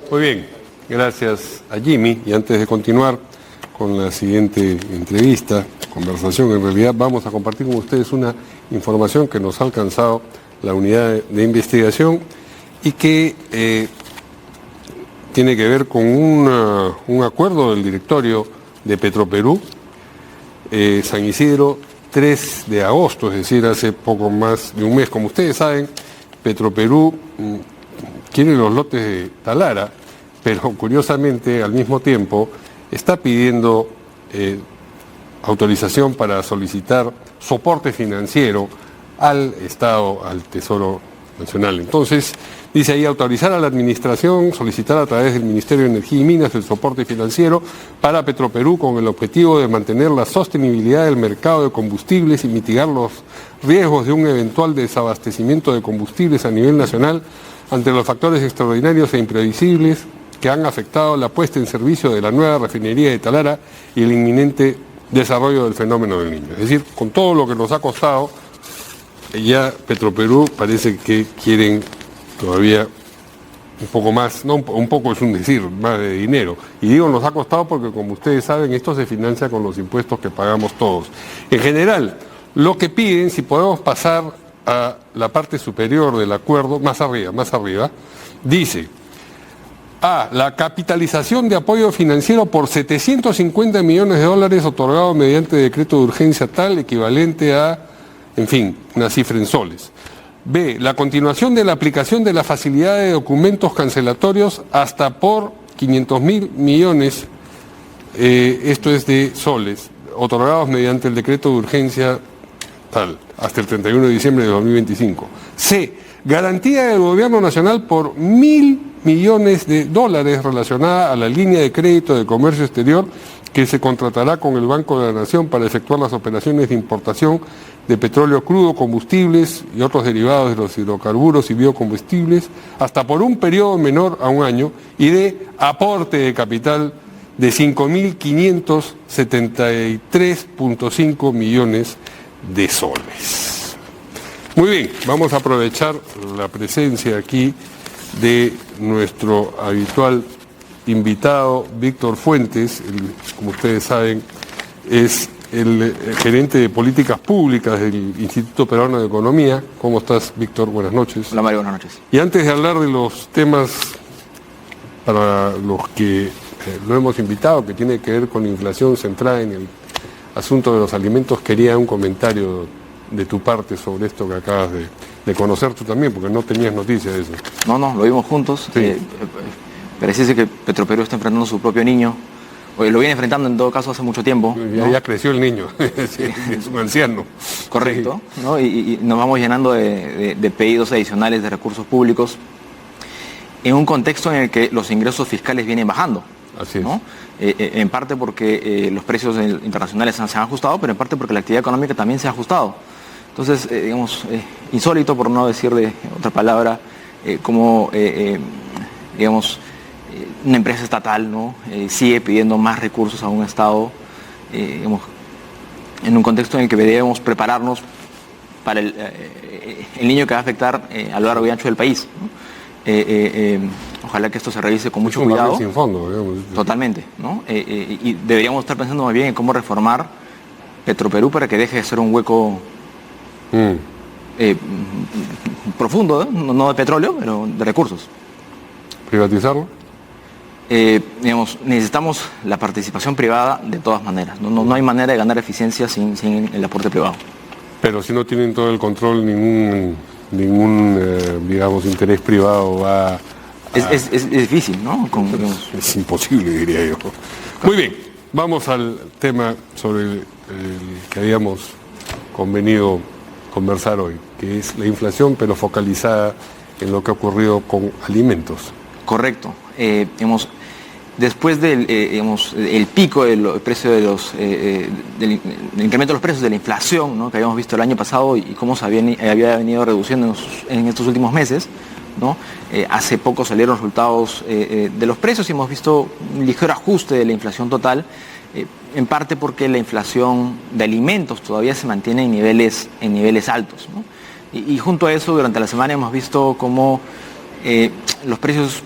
Muy bien, gracias a Jimmy. Y antes de continuar con la siguiente conversación, en realidad vamos a compartir con ustedes una información que nos ha alcanzado la unidad de investigación y que tiene que ver con un acuerdo del directorio de Petroperú, San Isidro, 3 de agosto, es decir, hace poco más de un mes. Como ustedes saben, Petroperú quiere los lotes de Talara, pero curiosamente al mismo tiempo está pidiendo autorización para solicitar soporte financiero al Estado, al Tesoro Nacional. Entonces, dice ahí, autorizar a la Administración, solicitar a través del Ministerio de Energía y Minas el soporte financiero para Petroperú con el objetivo de mantener la sostenibilidad del mercado de combustibles y mitigar los riesgos de un eventual desabastecimiento de combustibles a nivel nacional ante los factores extraordinarios e imprevisibles que han afectado la puesta en servicio de la nueva refinería de Talara y el inminente desarrollo del fenómeno del Niño. Es decir, con todo lo que nos ha costado, ya Petroperú parece que quieren todavía un poco más, no un poco es un decir, más de dinero. Y digo nos ha costado porque, como ustedes saben, esto se financia con los impuestos que pagamos todos. En general, lo que piden, si podemos pasar a la parte superior del acuerdo, más arriba, dice: A. La capitalización de apoyo financiero por $750 millones otorgado mediante decreto de urgencia tal, equivalente a, en fin, una cifra en soles. B. La continuación de la aplicación de la facilidad de documentos cancelatorios hasta por $500.000 millones, esto es de soles, otorgados mediante el decreto de urgencia tal, hasta el 31 de diciembre de 2025. C. Garantía del Gobierno Nacional por $1.000 millones relacionada a la línea de crédito de comercio exterior que se contratará con el Banco de la Nación para efectuar las operaciones de importación de petróleo crudo, combustibles y otros derivados de los hidrocarburos y biocombustibles, hasta por un periodo menor a un año, y de aporte de capital de $5.573.5 millones de soles. Muy bien, vamos a aprovechar la presencia aquí de nuestro habitual invitado, Víctor Fuentes. Como ustedes saben, es el gerente de políticas públicas del Instituto Peruano de Economía. ¿Cómo estás, Víctor? Buenas noches. Hola, Mario, buenas noches. Y antes de hablar de los temas para los que lo hemos invitado, que tiene que ver con la inflación centrada en el asunto de los alimentos, quería un comentario de tu parte sobre esto que acabas de conocer tú también, porque no tenías noticias de eso. No, lo vimos juntos. Sí. Parece que Petroperú está enfrentando a su propio niño. Lo viene enfrentando en todo caso hace mucho tiempo, ¿no? Ya creció el niño, es un anciano. Correcto, sí. ¿No? Y nos vamos llenando de pedidos adicionales de recursos públicos en un contexto en el que los ingresos fiscales vienen bajando. Así es. ¿No? En parte porque los precios internacionales se han ajustado, pero en parte porque la actividad económica también se ha ajustado. Entonces, digamos, insólito, por no decir de otra palabra, como, digamos, una empresa estatal, ¿no? Sigue pidiendo más recursos a un Estado, digamos, en un contexto en el que deberíamos prepararnos para el niño que va a afectar a lo largo y ancho del país, ¿no? Ojalá que esto se revise con mucho cuidado. Sin fondo, digamos. Totalmente, ¿no? Y deberíamos estar pensando más bien en cómo reformar Petroperú para que deje de ser un hueco profundo, no de petróleo, pero de recursos. ¿Privatizarlo? Digamos, necesitamos la participación privada de todas maneras. No hay manera de ganar eficiencia sin el aporte privado. Pero si no tienen todo el control, ningún digamos, interés privado va a... Es difícil, ¿no? Es imposible, diría yo. Muy bien, vamos al tema sobre el que habíamos convenido conversar hoy, que es la inflación, pero focalizada en lo que ha ocurrido con alimentos. Correcto. Después del el pico del precio del incremento de los precios, de la inflación, ¿no? Que habíamos visto el año pasado y cómo se había venido reduciendo en estos últimos meses, ¿no? Hace poco salieron los resultados de los precios y hemos visto un ligero ajuste de la inflación total, en parte porque la inflación de alimentos todavía se mantiene en niveles altos, ¿no? Y junto a eso, durante la semana hemos visto cómo los precios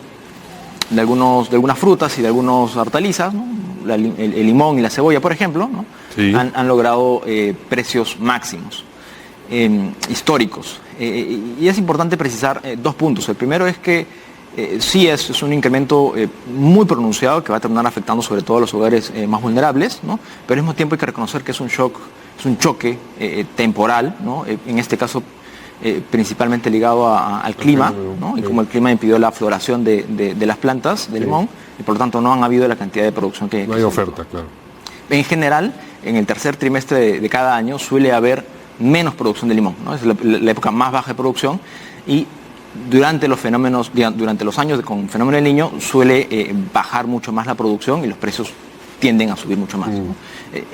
de algunas frutas y de algunas hortalizas, ¿no? El limón y la cebolla, por ejemplo, ¿no? Sí. han logrado precios máximos, históricos. Y es importante precisar dos puntos. El primero es que sí es un incremento muy pronunciado que va a terminar afectando sobre todo a los hogares más vulnerables, ¿no? Pero al mismo tiempo hay que reconocer que es un choque temporal, ¿no? En este caso principalmente ligado al clima, ¿no? Y como el clima impidió la floración de las plantas de limón, y por lo tanto no han habido la cantidad de producción que... No hay oferta, claro. En general, en el tercer trimestre de cada año suele haber menos producción de limón, ¿no? Es la época más baja de producción, y durante los años con fenómeno del Niño suele bajar mucho más la producción y los precios tienden a subir mucho más, ¿no?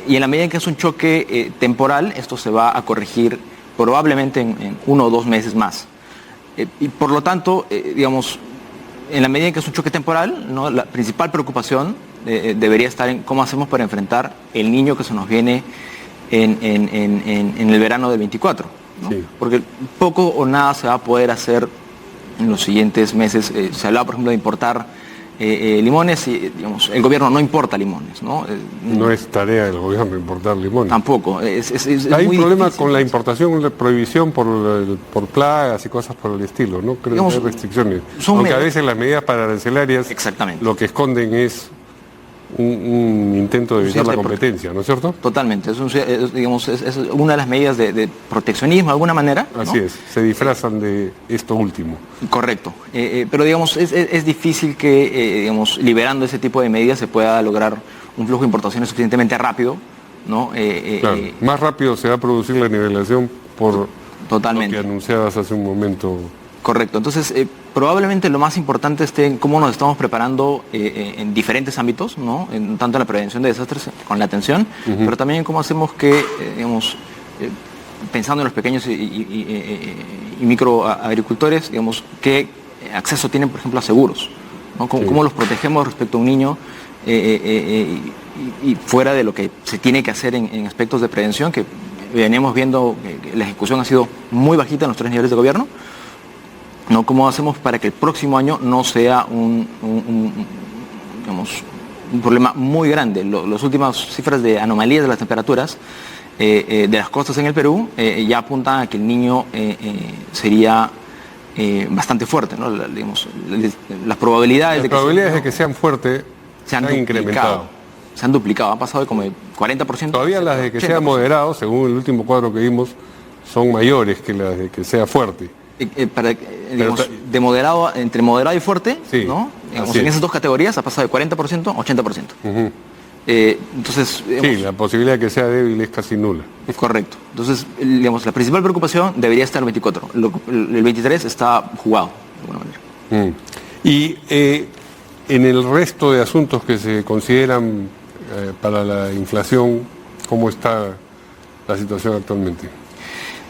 Y en la medida en que es un choque temporal, esto se va a corregir probablemente en 1 o 2 meses más. Y por lo tanto, digamos, en la medida en que es un choque temporal, ¿no? La principal preocupación debería estar en cómo hacemos para enfrentar el Niño que se nos viene en el verano del 24, ¿no? Sí. Porque poco o nada se va a poder hacer en los siguientes meses. Se hablaba, por ejemplo, de importar limones, y digamos, el gobierno no importa limones, ¿no? No es tarea del gobierno importar limones. Tampoco. Hay un problema con la importación, la prohibición por plagas y cosas por el estilo, ¿no? Creo que hay restricciones. Aunque a veces las medidas pararancelarias lo que esconden es un intento de evitar la competencia, ¿no es cierto? Totalmente. Es una de las medidas de proteccionismo de alguna manera, ¿no? Así es, se disfrazan de esto último. Correcto. Pero digamos, es difícil que digamos, liberando ese tipo de medidas se pueda lograr un flujo de importaciones suficientemente rápido, ¿no? Claro, más rápido se va a producir la nivelación por totalmente lo que anunciabas hace un momento. Correcto. Entonces, probablemente lo más importante esté en cómo nos estamos preparando en diferentes ámbitos, ¿no? Tanto en la prevención de desastres, con la atención, pero también en cómo hacemos que, digamos, pensando en los pequeños y microagricultores, digamos, qué acceso tienen, por ejemplo, a seguros, ¿no? Cómo los protegemos respecto a un niño y fuera de lo que se tiene que hacer en aspectos de prevención, que venimos viendo que la ejecución ha sido muy bajita en los 3 niveles de gobierno, ¿no? ¿Cómo hacemos para que el próximo año no sea un problema muy grande? Las últimas cifras de anomalías de las temperaturas de las costas en el Perú ya apuntan a que el Niño sería bastante fuerte, ¿no? Las probabilidades de que sean fuertes se han incrementado. Se han duplicado, han pasado de como el 40%. Todavía las de que sea moderado, según el último cuadro que vimos, son mayores que las de que sea fuerte. Digamos, de moderado, entre moderado y fuerte, sí, ¿no? Digamos, en esas dos categorías ha pasado de 40% a 80%. Entonces, digamos, sí, la posibilidad de que sea débil es casi nula. Correcto. Entonces, digamos, la principal preocupación debería estar el 24. El 23 está jugado, de alguna manera. Y en el resto de asuntos que se consideran para la inflación, ¿cómo está la situación actualmente?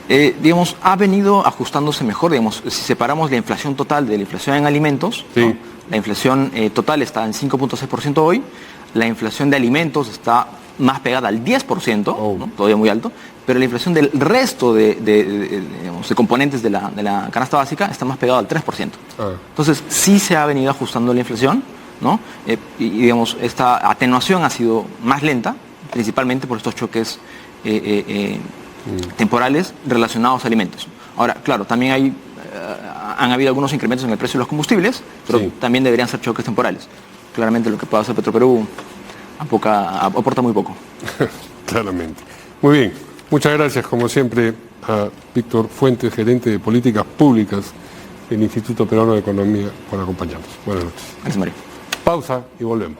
Digamos, ha venido ajustándose mejor. Digamos, si separamos la inflación total de la inflación en alimentos, sí, ¿no? La inflación total está en 5.6% hoy, la inflación de alimentos está más pegada al 10%, ¿no? Todavía muy alto, pero la inflación del resto de componentes de la canasta básica está más pegada al 3%. Entonces, sí se ha venido ajustando la inflación, ¿no? Y digamos, esta atenuación ha sido más lenta, principalmente por estos choques temporales relacionados a alimentos. Ahora, claro, también han habido algunos incrementos en el precio de los combustibles, pero sí, también deberían ser choques temporales. Claramente lo que puede hacer Petroperú aporta muy poco. Claramente. Muy bien. Muchas gracias, como siempre, a Víctor Fuentes, gerente de Políticas Públicas del Instituto Peruano de Economía, por acompañarnos. Buenas noches. Gracias, Mario. Pausa y volvemos.